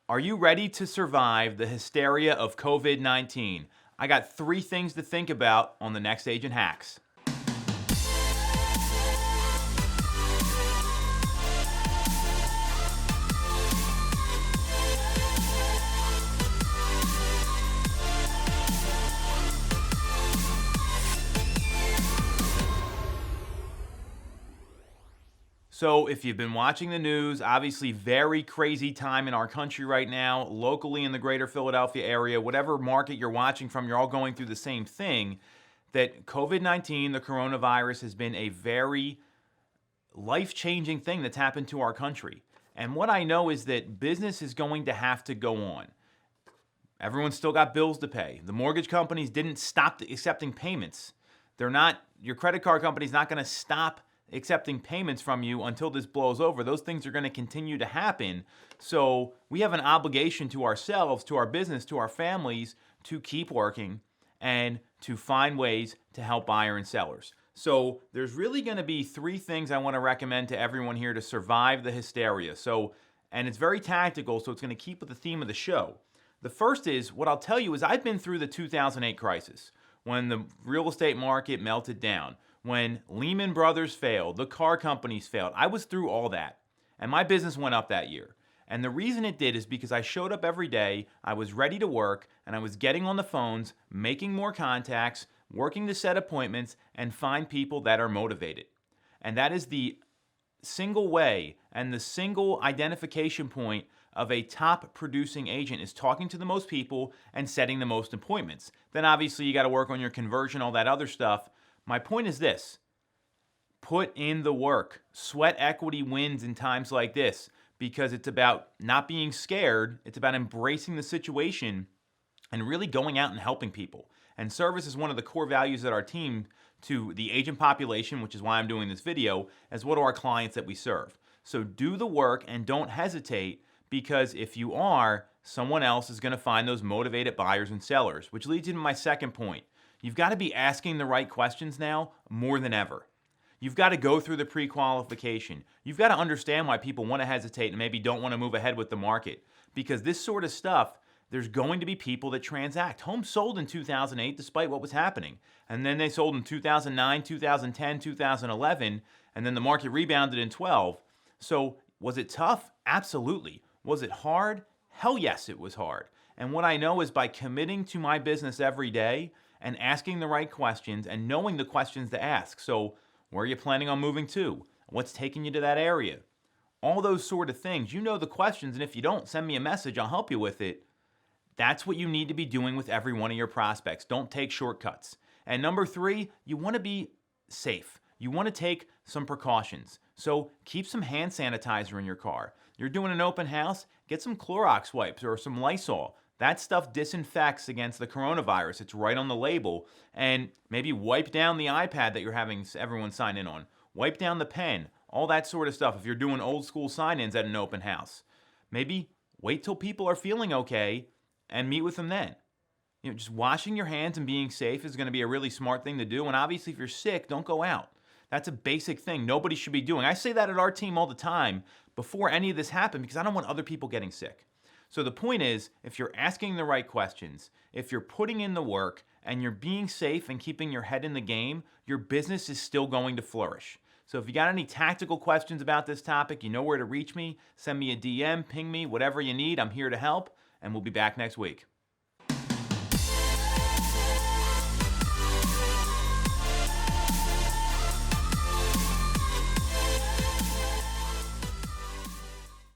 Are you ready to survive the hysteria of COVID-19? I got 3 things to think about on the next Agent Hacks. So if you've been watching the news, obviously very crazy time in our country right now, locally in the greater Philadelphia area, whatever market you're watching from, you're all going through the same thing, that COVID-19, the coronavirus, has been a very life-changing thing that's happened to our country. And what I know is that business is going to have to go on. Everyone's still got bills to pay. The mortgage companies didn't stop accepting payments. Your credit card company's not going to stop accepting payments from you until this blows over. Those things are going to continue to happen. So we have an obligation to ourselves, to our business, to our families to keep working and to find ways to help buyers and sellers. So there's really going to be 3 things I want to recommend to everyone here to survive the hysteria. And it's very tactical, so it's going to keep with the theme of the show. The first is, what I'll tell you is I've been through the 2008 crisis when the real estate market melted down, when Lehman Brothers failed, the car companies failed. I was through all that, and my business went up that year. And the reason it did is because I showed up every day, I was ready to work, and I was getting on the phones, making more contacts, working to set appointments, and find people that are motivated. And that is the single way and the single identification point of a top producing agent is talking to the most people and setting the most appointments. Then obviously you got to work on your conversion, all that other stuff. My point is this: put in the work. Sweat equity wins in times like this because it's about not being scared. It's about embracing the situation and really going out and helping people. And service is one of the core values that our team to the agent population, which is why I'm doing this video, as well to our clients that we serve. So do the work and don't hesitate, because if you are, someone else is going to find those motivated buyers and sellers, which leads into my second point. You've got to be asking the right questions now more than ever. You've got to go through the pre-qualification. You've got to understand why people want to hesitate and maybe don't want to move ahead with the market. Because this sort of stuff, there's going to be people that transact. Homes sold in 2008 despite what was happening. And then they sold in 2009, 2010, 2011, and then the market rebounded in 12. So was it tough? Absolutely. Was it hard? Hell yes, it was hard. And what I know is by committing to my business every day and asking the right questions and knowing the questions to ask. So where are you planning on moving to? What's taking you to that area? All those sort of things. You know the questions, and if you don't, send me a message. I'll help you with it. That's what you need to be doing with every one of your prospects. Don't take shortcuts. And number 3, you want to be safe. You want to take some precautions. So keep some hand sanitizer in your car. You're doing an open house, get some Clorox wipes or some Lysol. That stuff disinfects against the coronavirus. It's right on the label. And maybe wipe down the iPad that you're having everyone sign in on. Wipe down the pen, all that sort of stuff if you're doing old school sign-ins at an open house. Maybe wait till people are feeling okay and meet with them then. Just washing your hands and being safe is going to be a really smart thing to do. And obviously if you're sick, don't go out. That's a basic thing nobody should be doing. I say that at our team all the time before any of this happened because I don't want other people getting sick. So the point is, if you're asking the right questions, if you're putting in the work, and you're being safe and keeping your head in the game, your business is still going to flourish. So if you got any tactical questions about this topic, you know where to reach me. Send me a DM, ping me, whatever you need. I'm here to help, and we'll be back next week.